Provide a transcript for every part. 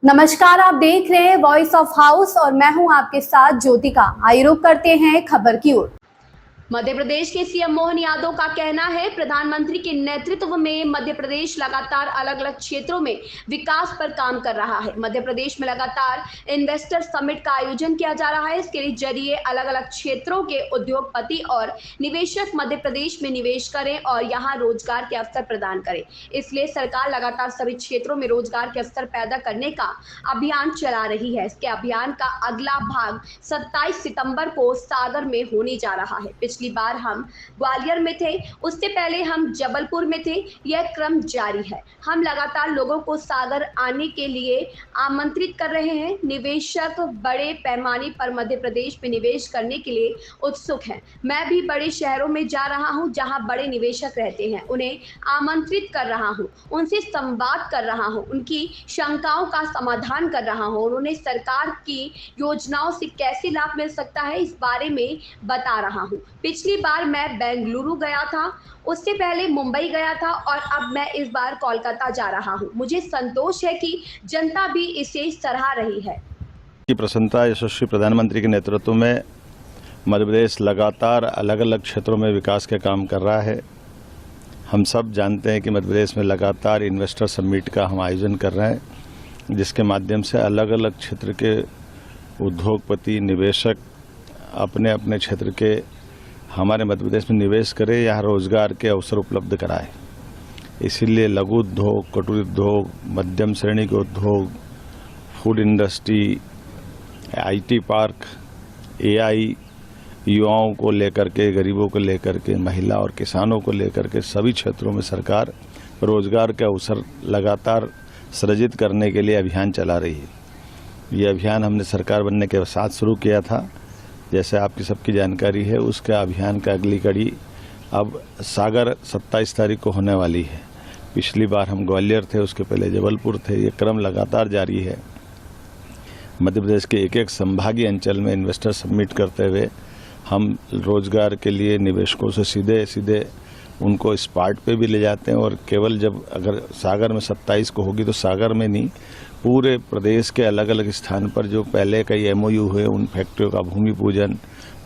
नमस्कार, आप देख रहे हैं वॉइस ऑफ हाउस और मैं हूं आपके साथ ज्योतिका। आइए रुक करते हैं खबर की ओर। मध्य प्रदेश के सीएम मोहन यादव का कहना है, प्रधानमंत्री के नेतृत्व में मध्य प्रदेश लगातार अलग अलग क्षेत्रों में विकास पर काम कर रहा है। मध्य प्रदेश में लगातार इन्वेस्टर समिट का आयोजन किया जा रहा है। इसके जरिए अलग अलग क्षेत्रों के उद्योगपति और निवेशक मध्य प्रदेश में निवेश करें और यहां रोजगार के अवसर प्रदान करें। इसलिए सरकार लगातार सभी क्षेत्रों में रोजगार के अवसर पैदा करने का अभियान चला रही है। इसके अभियान का अगला भाग 27 सितंबर को सागर में होने जा रहा है। पिछली बार हम ग्वालियर में थे, उससे पहले हम जबलपुर में थे। यह क्रम जारी है। हम लगातार लोगों को सागर आने के लिए आमंत्रित कर रहे हैं। निवेशक बड़े पैमाने पर मध्य प्रदेश में निवेश करने के लिए उत्सुक हैं। मैं भी बड़े शहरों में जा रहा हूं जहां बड़े निवेशक रहते हैं, उन्हें आमंत्रित कर रहा हूं, उनसे संवाद कर रहा हूं, उनकी शंकाओं का समाधान कर रहा हूं और उन्हें सरकार की योजनाओं से कैसे लाभ मिल सकता है इस बारे में बता रहा हूं। पिछली बार मैं बेंगलुरु गया था, उससे पहले मुंबई गया था और अब मैं इस बार कोलकाता जा रहा हूं। मुझे संतोष है कि जनता भी इसे सराह रही है। की प्रसन्नता यशस्वी प्रधानमंत्री के नेतृत्व में मध्य प्रदेश लगातार अलग अलग क्षेत्रों में विकास के काम कर रहा है। हम सब जानते हैं कि मध्य प्रदेश में लगातार इन्वेस्टर समिट का हम आयोजन कर रहे हैं, जिसके माध्यम से अलग अलग क्षेत्र के उद्योगपति निवेशक अपने अपने क्षेत्र के हमारे मध्य प्रदेश में निवेश करें, यहाँ रोजगार के अवसर उपलब्ध कराए। इसीलिए लघु उद्योग, कुटीर उद्योग, मध्यम श्रेणी के उद्योग, food industry, IT park, AI, युवाओं को लेकर के, गरीबों को लेकर के, महिला और किसानों को लेकर के सभी क्षेत्रों में सरकार रोजगार के अवसर लगातार सृजित करने के लिए अभियान चला रही है। ये अभियान हमने सरकार बनने के साथ शुरू किया था, जैसे आपकी सबकी जानकारी है। उसके अभियान का अगली कड़ी अब सागर 27 तारीख को होने वाली है। पिछली बार हम ग्वालियर थे, उसके पहले जबलपुर थे। ये क्रम लगातार जारी है। मध्य प्रदेश के एक एक संभागीय अंचल में इन्वेस्टर समिट करते हुए हम रोजगार के लिए निवेशकों से सीधे सीधे उनको स्पॉट पे भी ले जाते हैं। और केवल जब अगर सागर में 27 को होगी तो सागर में नहीं, पूरे प्रदेश के अलग अलग स्थान पर जो पहले कई एमओयू हुए उन फैक्ट्रियों का भूमि पूजन,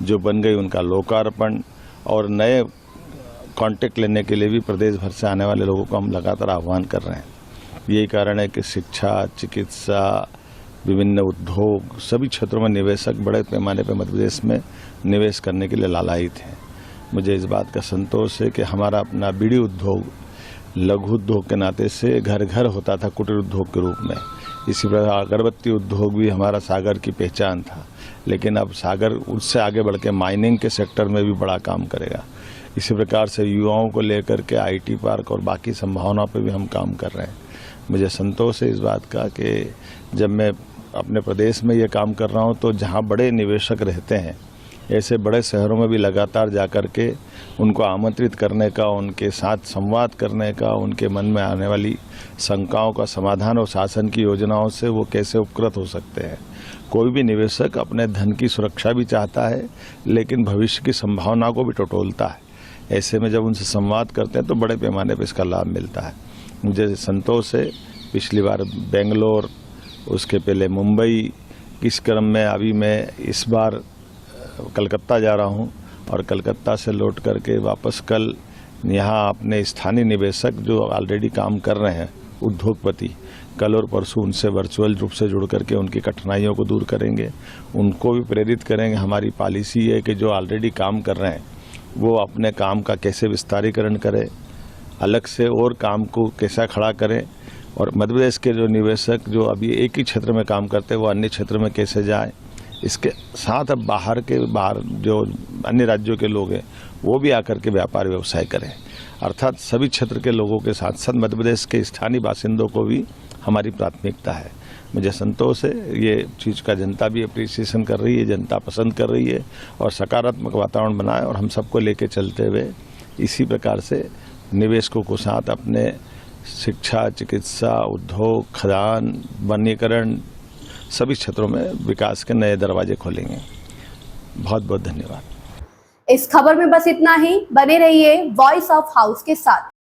जो बन गई उनका लोकार्पण और नए कॉन्टेक्ट लेने के लिए भी प्रदेश भर से आने वाले लोगों को हम लगातार आह्वान कर रहे हैं। यही कारण है कि शिक्षा, चिकित्सा, विभिन्न उद्योग, सभी क्षेत्रों में निवेशक बड़े पैमाने पर मध्य प्रदेश में निवेश करने के लिए लालायित हैं। मुझे इस बात का संतोष है कि हमारा अपना बीड़ी उद्योग लघु उद्योग के नाते से घर घर होता था कुटीर उद्योग के रूप में। इसी प्रकार अगरबत्ती उद्योग भी हमारा सागर की पहचान था, लेकिन अब सागर उससे आगे बढ़ के माइनिंग के सेक्टर में भी बड़ा काम करेगा। इसी प्रकार से युवाओं को लेकर के आईटी पार्क और बाकी संभावनाओं पर भी हम काम कर रहे हैं। मुझे संतोष है इस बात का कि जब मैं अपने प्रदेश में ये काम कर रहा हूँ तो जहाँ बड़े निवेशक रहते हैं, ऐसे बड़े शहरों में भी लगातार जाकर के उनको आमंत्रित करने का, उनके साथ संवाद करने का, उनके मन में आने वाली शंकाओं का समाधान और शासन की योजनाओं से वो कैसे उपकृत हो सकते हैं। कोई भी निवेशक अपने धन की सुरक्षा भी चाहता है, लेकिन भविष्य की संभावना को भी टटोलता है। ऐसे में जब उनसे संवाद करते हैं तो बड़े पैमाने पर इसका लाभ मिलता है। मुझे संतोष है, पिछली बार बेंगलोर, उसके पहले मुंबई, इस क्रम में अभी मैं इस बार कलकत्ता जा रहा हूं और कलकत्ता से लौट करके वापस कल यहाँ अपने स्थानीय निवेशक जो ऑलरेडी काम कर रहे हैं, उद्योगपति, कल और परसों उनसे वर्चुअल रूप से जुड़ करके उनकी कठिनाइयों को दूर करेंगे, उनको भी प्रेरित करेंगे। हमारी पॉलिसी है कि जो ऑलरेडी काम कर रहे हैं वो अपने काम का कैसे विस्तारीकरण करें, अलग से और काम को कैसा खड़ा करें, और मध्य प्रदेश के जो निवेशक जो अभी एक ही क्षेत्र में काम करते हैं वो अन्य क्षेत्र में कैसे जाएं। इसके साथ अब बाहर जो अन्य राज्यों के लोग हैं वो भी आकर के व्यापार व्यवसाय करें। अर्थात सभी क्षेत्र के लोगों के साथ साथ मध्य प्रदेश के स्थानीय बासिंदों को भी हमारी प्राथमिकता है। मुझे संतोष है, ये चीज़ का जनता भी अप्रिसिएशन कर रही है, जनता पसंद कर रही है और सकारात्मक वातावरण बनाए और हम सबको लेके चलते हुए इसी प्रकार से निवेशकों को साथ अपने शिक्षा, चिकित्सा, उद्योग, खदान, वनीकरण सभी क्षेत्रों में विकास के नए दरवाजे खोलेंगे। बहुत बहुत धन्यवाद। इस खबर में बस इतना ही। बने रहिए वॉइस ऑफ हाउस के साथ।